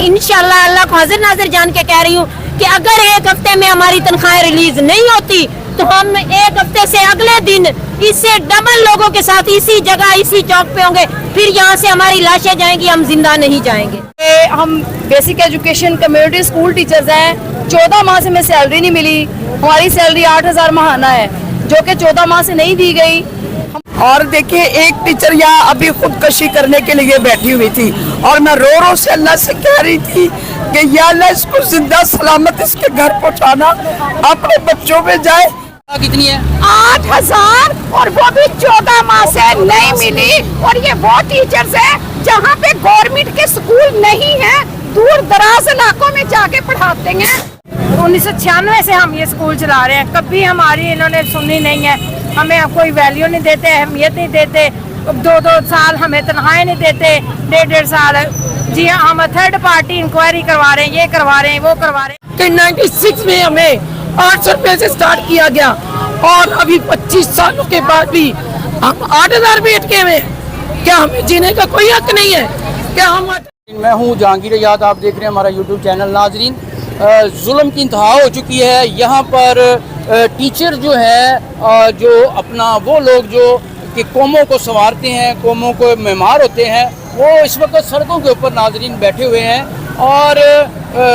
इंशाल्लाह अल्लाह को हाजिर नाजिर जान के कह रही हूँ कि अगर एक हफ्ते में हमारी तनख्वाहें रिलीज नहीं होती तो हम एक हफ्ते से अगले दिन इससे डबल लोगों के साथ इसी जगह इसी चौक पे होंगे, फिर यहाँ से हमारी लाशें जाएंगी, हम जिंदा नहीं जाएंगे। हम basic education community school teachers हैं। 14 माह से हमें सैलरी नहीं मिली। हमारी सैलरी 8000 माहाना है जो कि 14 माह से नहीं दी गई। और देखिए एक टीचर यहाँ अभी खुदकशी करने के लिए बैठी हुई थी और मैं रो रो से अल्लाह से कह रही थी कि या अल्लाह इसको जिंदा सलामत इसके घर पहुँचाना, अपने बच्चों में जाए। कितनी है? 8000 और वो भी 14 माह से नहीं मिली। और ये वो टीचर्स हैं जहाँ पे गवर्नमेंट के स्कूल नहीं है, दूर दराज इलाकों में जाके पढ़ाते हैं। 1996 से हम ये स्कूल चला रहे हैं, कभी हमारी इन्होंने सुनी नहीं है। हमें कोई वैल्यू नहीं देते, अहमियत नहीं देते। 2-2 साल हमें तनख्वाहें नहीं देते, 1.5 साल। जी हाँ, हम थर्ड पार्टी इंक्वायरी करवा रहे हैं, ये करवा रहे हैं, वो करवा रहे हैं। कि 96 में हमें 800 रुपये से स्टार्ट किया गया और अभी 25 सालों के बाद भी हम 8000 में अटके हुए। क्या हमें जीने का कोई हक नहीं है? क्या हम? मैं हूँ जहांगीर याद, आप देख रहे हैं हमारा यूट्यूब चैनल। नाजरीन, जुल्म की इंतहा हो चुकी है। यहाँ पर टीचर जो है जो अपना वो लोग जो कि कौमों को संवारते हैं, कौमों को मेहमान होते हैं, वो इस वक्त सड़कों के ऊपर नाजरीन बैठे हुए हैं और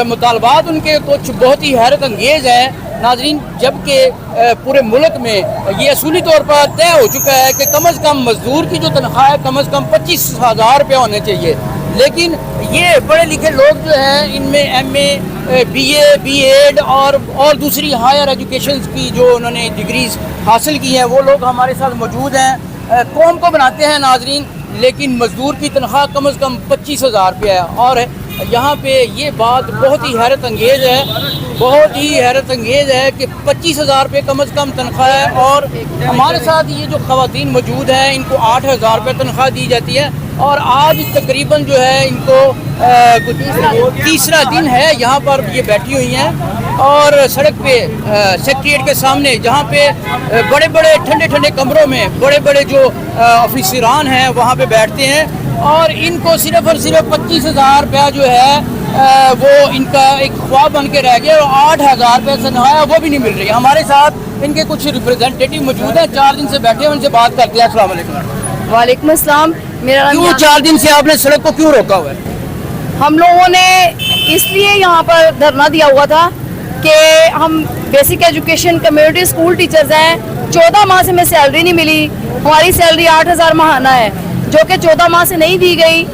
मुतालबात उनके कुछ बहुत ही हैरत अंगेज़ हैं नाजरीन। जबकि पूरे मुल्क में ये असूली तौर पर तय हो चुका है कि कम अज़ कम मजदूर की जो तनख्वाह है कम अज़ कम 25,000 रुपये होने चाहिए, लेकिन ये पढ़े लिखे लोग जो हैं इनमें MA, BA, B.Ed और दूसरी हायर एजुकेशन की जो उन्होंने डिग्रीज हासिल की हैं वो लोग हमारे साथ मौजूद हैं। कौम को बनाते हैं नाजरीन, लेकिन मजदूर की तनख्वाह कम अज़ कम 25,000 रुपये है। और यहाँ पे ये बात बहुत ही हैरत अंगेज़ है, बहुत ही हैरत अंगेज़ है कि 25,000 रुपये कम अज़ कम तनख्वाह है और हमारे साथ ये जो ख़वातीन मौजूद हैं इनको 8,000 रुपये तनख्वाह दी जाती है। और आज तकरीबन जो है इनको तीसरा दिन है यहाँ पर ये बैठी हुई हैं और सड़क पे सेक्रेटेरिएट के सामने जहाँ पे बड़े बड़े ठंडे ठंडे कमरों में बड़े बड़े जो ऑफिसरान हैं वहाँ पे बैठते हैं और इनको सिर्फ और सिर्फ 25,000 रुपया जो है वो इनका एक ख्वाब बन के रह गया और 8,000 रुपये तनख्वाह वो भी नहीं मिल रही। हमारे साथ इनके कुछ रिप्रेजेंटेटिव मौजूद हैं, 4 दिन से बैठे हैं, उनसे बात करते हैं। अस्सलाम वालेकुम। वालेकुम अस्सलाम। मेरा नाम क्यों 4 दिन से आपने सड़क को क्यों रोका हुआ है? हम लोगों ने इसलिए यहाँ पर धरना दिया हुआ था कि हम basic education community school teachers हैं। 14 माह से हमें सैलरी नहीं मिली। हमारी सैलरी 8000 माहाना है जो कि 14 माह से नहीं दी गई।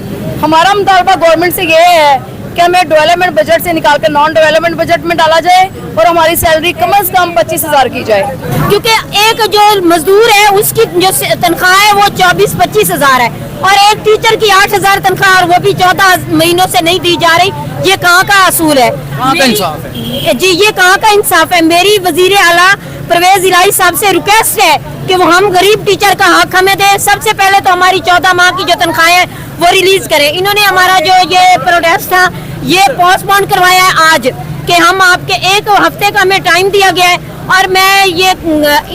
हमारा मुतालबा गवर्नमेंट से ये है कि हमें डेवलपमेंट बजट से निकाल कर नॉन डेवलपमेंट बजट में डाला जाए और हमारी सैलरी कम से कम 25,000 की जाए, क्योंकि एक जो मजदूर है उसकी जो तनख्वाह है वो 24-25,000 है और एक टीचर की 8,000 तनख्वाह और वो भी 14 महीनों से नहीं दी जा रही। ये कहाँ का असूल है? कहाँ का इंसाफ है? जी, ये कहाँ का इंसाफ है? मेरी वजीर आला परवेज इलाही साहब से रिक्वेस्ट है कि वो हम गरीब टीचर का हक हमें दे। सबसे पहले तो हमारी 14 माह की जो तनख्वाह है वो रिलीज करें। इन्होंने हमारा जो ये प्रोटेस्ट था ये पोस्टपोन करवाया है आज कि हम आपके एक हफ्ते का हमें टाइम दिया गया है और मैं ये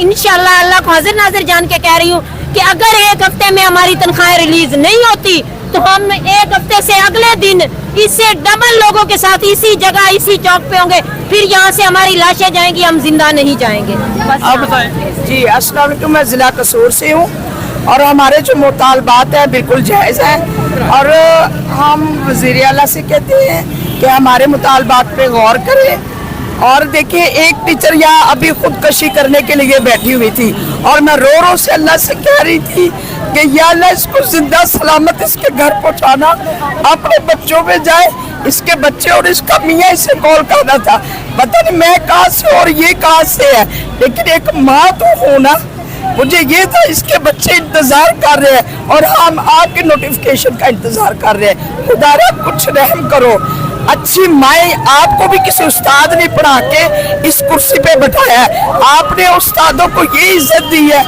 इंशाल्लाह अल्लाह को हाजिर नाजिर जान के कह रही हूँ कि अगर एक हफ्ते में हमारी तनख्वाहें रिलीज नहीं होती तो हम एक हफ्ते से अगले दिन इससे डबल लोगों के साथ इसी जगह इसी चौक पे होंगे, फिर यहाँ से हमारी लाशें जाएंगी, हम जिंदा नहीं जाएंगे। आप बताएं। जी अस्सलाम वालेकुम, मैं ज़िला कसूर से हूँ और हमारे जो मुतालबात हैं बिल्कुल जायज़ हैं और हम वज़ीर आला से कहते हैं कि हमारे मुतालबात पे गौर करें। और देखिए एक टीचर यहाँ अभी खुदकशी करने के लिए बैठी हुई थी और मैं रो रो से अल्लाह से कह रही थी कि या अल्लाह इसको जिंदा सलामत इसके घर पहुँचाना, अपने बच्चों में जाए। इसके बच्चे और इसका मियाँ इसे कॉल करना था, पता नहीं मैं कहाँ से और ये कहाँ से है, लेकिन एक माँ तो होना मुझे ये था। इसके बच्चे इंतजार कर रहे हैं और हम आपके नोटिफिकेशन का इंतजार कर रहे हैं। खुदारा कुछ रहम करो। अच्छी माए, आपको भी किसी उस्ताद ने पढ़ा के इस कुर्सी पे बिठाया है, आपने उस्तादों को ये इज्जत दी है।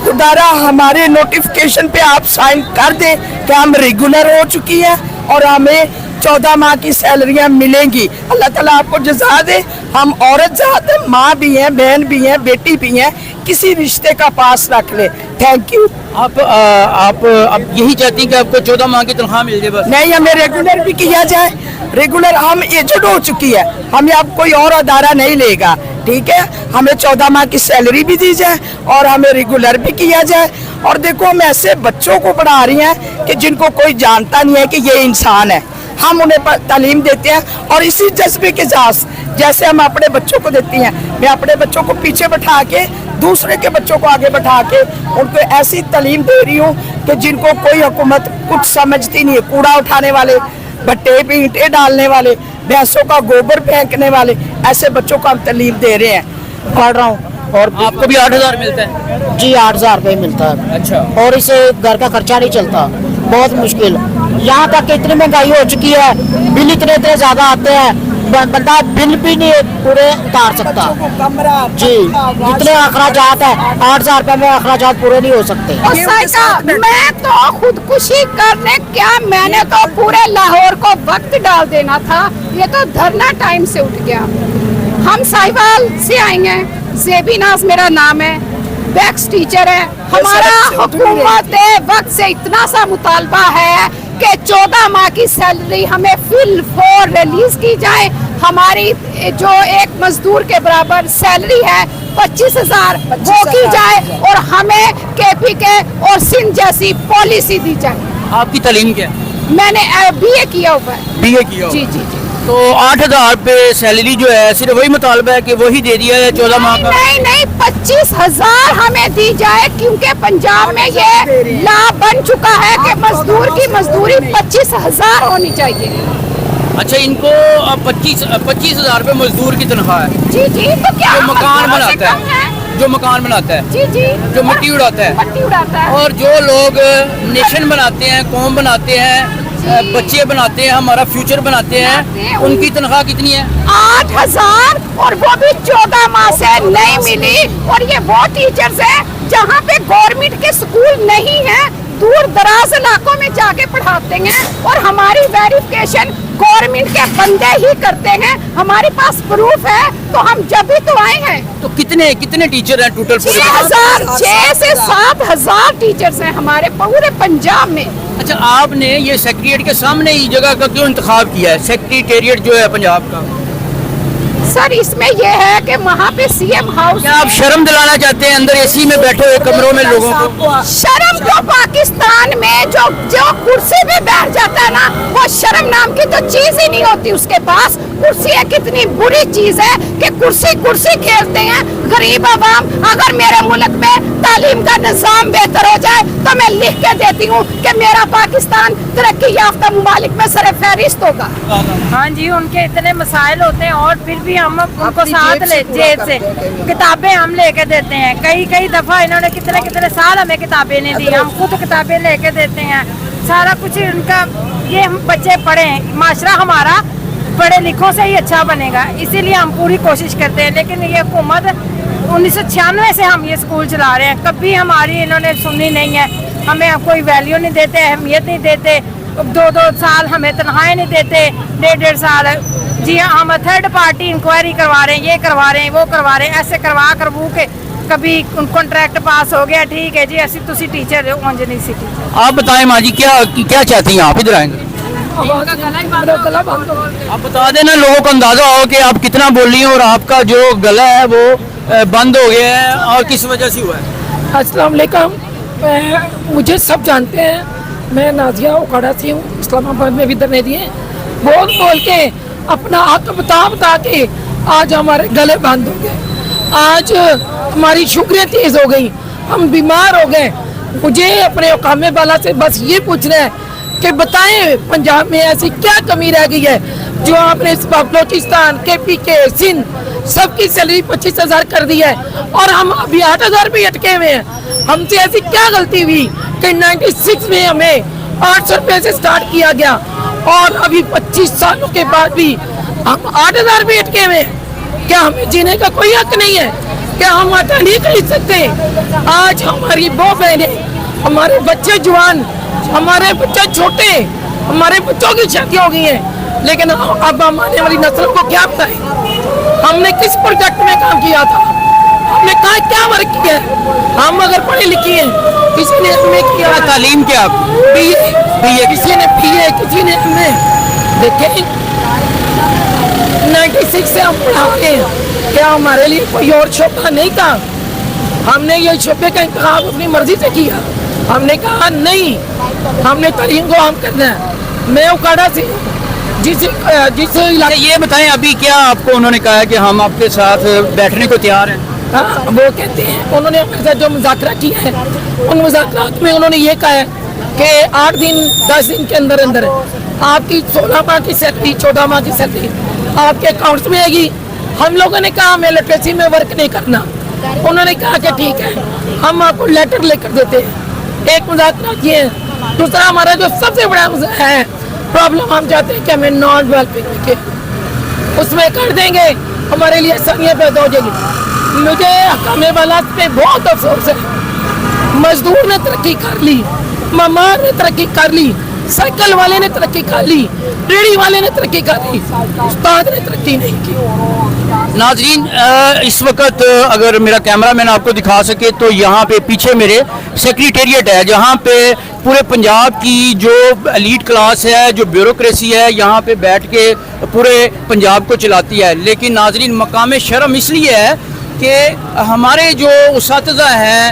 खुदारा हमारे नोटिफिकेशन पे आप साइन कर दें कि हम रेगुलर हो चुकी हैं और हमें 14 माह की सैलरियां मिलेंगी। अल्लाह ताला आपको जज़ा दे। हम औरत ज़ात हैं, माँ भी हैं, बहन भी हैं, बेटी भी हैं, किसी रिश्ते का पास रख ले। Thank you. आप अब यही चाहती हैं कि आपको 14 माह की तनख्वाह मिल जाए बस? नहीं, हमें रेगुलर भी किया जाए। रेगुलर हम एजेड हो चुकी है, हमें अब कोई और अदारा नहीं लेगा, ठीक है। हमें 14 माह की सैलरी भी दी जाए और हमें रेगुलर भी किया जाए। और देखो, हम ऐसे बच्चों को पढ़ा रही हैं कि जिनको कोई जानता नहीं है कि ये इंसान है। हम उन्हें तालीम देते हैं और इसी जज्बे के साथ जैसे हम अपने बच्चों को देती हैं, मैं अपने बच्चों को पीछे बैठा के दूसरे के बच्चों को आगे बैठा के उनको ऐसी तालीम दे रही हूँ कि जिनको कोई हुकूमत कुछ समझती नहीं है। कूड़ा उठाने वाले, भट्टे पे ईंटें डालने वाले, भैंसों का गोबर फेंकने वाले, ऐसे बच्चों को हम तालीम दे रहे हैं। पढ़ रहा हूँ। और आपको भी 8,000 मिलता है? जी 8,000 रुपये मिलता है। अच्छा। और इससे घर का खर्चा नहीं चलता, बहुत मुश्किल। यहाँ तक कि इतनी महंगाई हो चुकी है, बिल इतने ज़्यादा आते हैं, बंदा बिल भी नहीं पूरे उतार सकता। जी, जितने अखराजात है 8,000 रुपये में अखराजात पूरे नहीं हो सकते। मैं तो खुदकुशी करने क्या, मैंने तो पूरे लाहौर को वक्त डाल देना था। ये तो धरना टाइम से उठ गया। हम साहिवाल से आएंगे, ज़ेबीनाज मेरा नाम है, बैक्स टीचर है। हमारा हुकूमत वक्त से इतना सा मुतालबा है कि 14 माह की सैलरी हमें फिल फोर रिलीज की जाए। हमारी जो एक मजदूर के बराबर सैलरी है 25,000 वो की जाए और हमें KPK और सिंध जैसी पॉलिसी दी जाए। आपकी तालीम क्या है? मैंने BA किया हुआ है। BA किया हुआ? जी जी जी। तो 8,000 पे सैलरी जो है सिर्फ वही मुतालबा है कि वही दे दिया है 14 माह का? नहीं, 25,000 हमें दी जाए, क्योंकि पंजाब में ये लॉ बन चुका है कि मजदूर की मजदूरी 25,000 होनी चाहिए। अच्छा, इनको 25,000 रुपये मजदूर की तनख्वाह है? जी जी। तो क्या जो मकान मजदूरों से बनाता कम है, जो मकान बनाता है, जी जी, जो मिट्टी उड़ाता है, मट्टी उड़ाता है, और जो लोग नेशन बनाते हैं, कौम बनाते हैं, बच्चे बनाते हैं, हमारा फ्यूचर बनाते हैं, उनकी तनख्वाह कितनी है? 8,000, और वो भी 14 माह से नहीं मिली। और ये वो टीचर्स हैं जहाँ पे गवर्नमेंट के स्कूल नहीं है, दूर दराज इलाकों में जाके पढ़ाते हैं और हमारी वेरिफिकेशन गवर्नमेंट के बंदे ही करते हैं। हमारे पास प्रूफ है, तो हम जब भी तो आए हैं। तो कितने टीचर हैं टोटल? 6 से 7,000 टीचर्स हैं हमारे पूरे पंजाब में। अच्छा, आपने ये सेक्रेटेरिएट के सामने ही जगह का क्यों इंतखाब किया है, सेक्रेटेरिएट जो है पंजाब का? सर, इसमें यह है कि वहाँ पे CM हाउस। क्या आप शर्म दिलाना चाहते हैं अंदर AC में बैठे हुए कमरों में लोगों को? शर्म तो पाकिस्तान में जो कुर्सी पे बैठ जाता है ना, वो शर्म नाम की तो चीज ही नहीं होती उसके पास। कुर्सी एक कितनी बुरी चीज है कि कुर्सी खेलते हैं गरीब आवाम। अगर मेरे मुल्क में तालीम का निज़ाम बेहतर हो जाए तो मैं लिख के देती हूँ कि मेरा पाकिस्तान तरक्की याफ्ता मुमालिक में सर फहरिस्त होगा। हाँ जी, उनके इतने मसाइल होते हैं और फिर भी हम उनको साथ ले, जेब से किताबें हम लेके देते हैं। कई दफा इन्होंने कितने साल हमें किताबें नहीं दी, हम खुद किताबें लेके देते हैं। सारा कुछ उनका, ये हम बच्चे पढ़ें, माशरा हमारा पढ़े लिखों से ही अच्छा बनेगा, इसीलिए हम पूरी कोशिश करते हैं। लेकिन ये हुकूमत 1996 से हम ये स्कूल चला रहे हैं, कभी हमारी इन्होंने सुनी नहीं है। हमें कोई वैल्यू नहीं देते, अहमियत नहीं देते। 2-2 साल हमें तनख्वाहें नहीं देते, 1.5 साल। जी हाँ, हम थर्ड पार्टी इंक्वायरी करवा रहे हैं, ये करवा रहे हैं, वो करवा रहे हैं, ऐसे करवा के कभी कॉन्ट्रैक्ट पास हो गया, ठीक है जी, ऐसी तुसी टीचर हो, उंज नहीं सी टीचर। आप बताएं माँ जी, क्या चाहती हैं आप? इधर आएंगे, आप बता देना, लोगों को अंदाजा हो कि आप कितना बोल रही हैं और आपका जो गला है वो बंद हो गया है, और किस वजह से हुआ है? अस्सलाम वालेकुम। मुझे सब जानते हैं, मैं नाजिया उखाड़ा से हूँ, इस्लामाबाद में भी धरने दिए, बोल के अपना हक बता के आज हमारे गले बंद हो गए। आज हमारी शुक्रिया तेज हो गई, हम बीमार हो गए। मुझे अपने औकामे वाला से बस ये पूछना है कि बताएं पंजाब में ऐसी क्या कमी रह गई है जो आपने इस बलोचिस्तान, KPK, सिंध सबकी सैलरी 25,000 कर दी है और हम अभी 8,000 पे अटके हुए हैं। हमसे ऐसी क्या गलती हुई कि 96 में हमें 800 रुपये से स्टार्ट किया गया और अभी 25 सालों के बाद भी हम 8,000 पे अटके हुए हैं। क्या हमें जीने का कोई हक नहीं है? क्या हम आटा नहीं खरीद सकते? आज हमारी वो बहनें, हमारे बच्चे जवान, हमारे बच्चे छोटे, हमारे बच्चों की शादी हो गई है, लेकिन अब हम आने वाली नस्ल को क्या बताएं? हमने किस प्रोजेक्ट में काम किया था? हमने कहा क्या वर्क किया है? हम अगर पढ़े लिखे हैं, किसी ने एमए किया, क्या तालीम क्या आपकी? बीए, किसी ने बीए, किसी ने एमए। देखें 96 से हम पढ़ाते हैं, क्या हमारे लिए कोई और शोभा नहीं था? हमने ये शोभे का इंतखाब अपनी मर्जी से किया। हमने कहा नहीं, हमने तालीम को आम करना है। मैं उकाड़ा से हूँ, जिस अच्छा, ये बताएं अभी क्या आपको उन्होंने कहा है कि हम आपके साथ बैठने को तैयार हैं? हाँ, वो कहते हैं, उन्होंने हमारे साथ जो मुज़ाकरा किया है, उन मुज़ाकरात में उन्होंने ये कहा है कि 8 दिन 10 दिन के अंदर अंदर आपकी 16 माह की सैलरी, 14 माह की सैलरी आपके अकाउंट्स में आएगी। हम लोगों ने कहा हमें लिटरेसी में वर्क नहीं करना। उन्होंने कहा कि ठीक है, हम आपको लेटर लेकर देते हैं। एक मुज़ाकरा ये है। दूसरा हमारा जो सबसे बड़ा है प्रॉब्लम, हम चाहते हैं कि हमें नॉन डेवलपिंग के उसमें कर देंगे, हमारे लिए आसानियाँ पैदा हो जाएगी। मुझे हकामे वाला पे बहुत अफसोस है। मजदूर ने तरक्की कर ली, ममार ने तरक्की कर ली, साइकिल वाले ने तरक्की कर ली, रेडी वाले ने तरक्की कर ली, उस्ताद ने तरक्की नहीं की। नाजरीन, इस वक्त अगर मेरा कैमरा मैन आपको दिखा सके तो यहाँ पे पीछे मेरे सेक्रेटेरिएट है, जहाँ पे पूरे पंजाब की जो एलीट क्लास है, जो ब्यूरोक्रेसी है, यहाँ पे बैठ के पूरे पंजाब को चलाती है। लेकिन नाजरीन, मकाम शर्म इसलिए है कि हमारे जो उस्ताज़ा हैं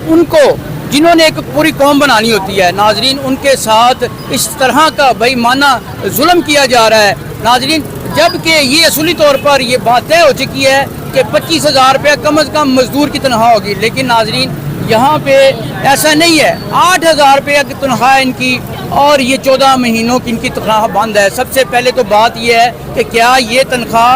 उनको, जिन्होंने एक पूरी कौम बनानी होती है नाजरीन, उनके साथ इस तरह का बेईमाना जुल्म किया जा रहा है नाजरीन। जबकि ये असली तौर पर ये बात तय हो चुकी है कि 25,000 रुपया कम अज़ कम मजदूर की तनख्वाह होगी, लेकिन नाजरीन यहाँ पे ऐसा नहीं है। 8,000 रुपया की तनख्वाह इनकी, और ये 14 महीनों की इनकी तनख्वाह बंद है। सबसे पहले तो बात ये है कि क्या ये तनख्वाह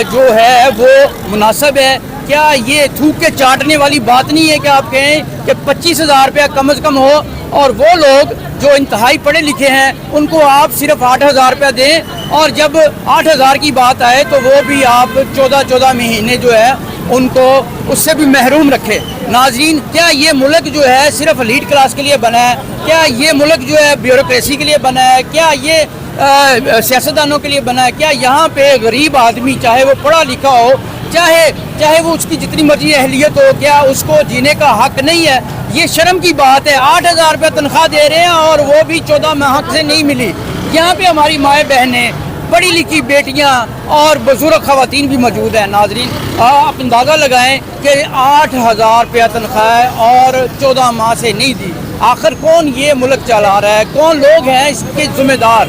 जो है वो मुनासिब है? क्या ये थूक के चाटने वाली बात नहीं है कि आप कहें कि 25,000 रुपया कम अज़ कम हो, और वो लोग जो इंतहाई पढ़े लिखे हैं उनको आप सिर्फ 8,000 रुपया दें, और जब 8,000 की बात आए तो वो भी आप 14 महीने जो है उनको उससे भी महरूम रखे। नाजरीन, क्या ये मुल्क जो है सिर्फ एलीट क्लास के लिए बना है? क्या ये मुल्क जो है ब्यूरोक्रेसी के लिए बना है? क्या ये सियासतदानों के लिए बना है? क्या यहाँ पे गरीब आदमी, चाहे वो पढ़ा लिखा हो, चाहे वो उसकी जितनी मर्जी अहलियत हो, क्या उसको जीने का हक नहीं है? ये शर्म की बात है। 8,000 रुपये तनख्वाह दे रहे हैं और वो भी 14 माह से नहीं मिली। यहाँ पे हमारी माएँ बहनें, पढ़ी लिखी बेटियाँ और बुजुर्ग खवातीन भी मौजूद हैं। नाजरीन, आप अंदाज़ा लगाएं कि 8,000 रुपया तनख्वाह है और 14 माह से नहीं दी। आखिर कौन ये मुल्क चला रहा है? कौन लोग हैं इसके ज़िम्मेदार?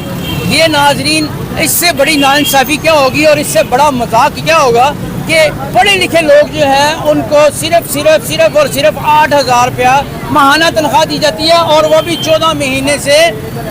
ये नाजरीन, इससे बड़ी नाइंसाफ़ी क्या होगी और इससे बड़ा मजाक क्या होगा कि पढ़े लिखे लोग जो हैं उनको सिर्फ 8,000 रुपया माहाना तनख्वाह दी जाती है, और वो भी 14 महीने से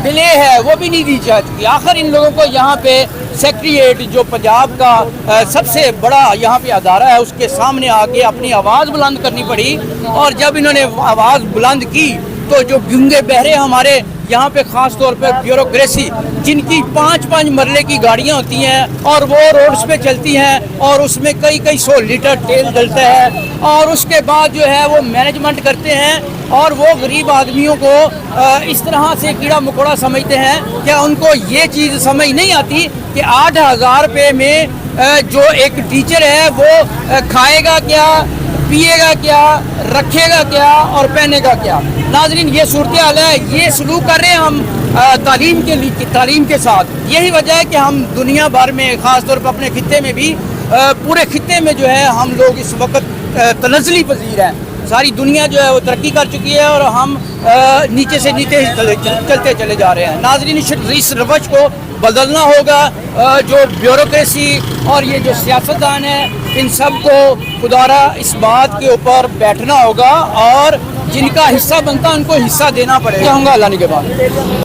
डिले है, वो भी नहीं दी जाती। आखिर इन लोगों को यहाँ पे सेक्रेटेरिएट, जो पंजाब का सबसे बड़ा यहाँ पे अदारा है, उसके सामने आके अपनी आवाज़ बुलंद करनी पड़ी। और जब इन्होंने आवाज़ बुलंद की तो जो गूंगे बहरे हमारे यहाँ पे ख़ास तौर पर ब्यूरोक्रेसी, जिनकी 5-5 मरले की गाड़ियाँ होती हैं और वो रोड्स पे चलती हैं और उसमें कई 100 लीटर तेल डलता है, और उसके बाद जो है वो मैनेजमेंट करते हैं और वो गरीब आदमियों को इस तरह से कीड़ा मकोड़ा समझते हैं। क्या उनको ये चीज़ समझ नहीं आती कि 8,000 रुपये में जो एक टीचर है वो खाएगा क्या, पिएगा क्या, रखेगा क्या और पहनेगा क्या? नाजरीन, ये सूरत हाल है। ये सलूक कर रहे हैं हम तालीम के साथ। यही वजह है कि हम दुनिया भर में, ख़ास तौर पर अपने खित्ते में भी, पूरे खित्ते में जो है हम लोग इस वक्त तनज़्ज़ुली पज़ीर हैं। सारी दुनिया जो है वो तरक्की कर चुकी है और हम नीचे से नीचे चलते चले जा रहे हैं। नाजरीन, इस रवश को बदलना होगा। जो ब्यूरोक्रेसी और ये जो सियासतदान है, इन सब को खुदारा इस बात के ऊपर बैठना होगा और जिनका हिस्सा बनता है उनको हिस्सा देना पड़ेगा। अल्लाह के बाद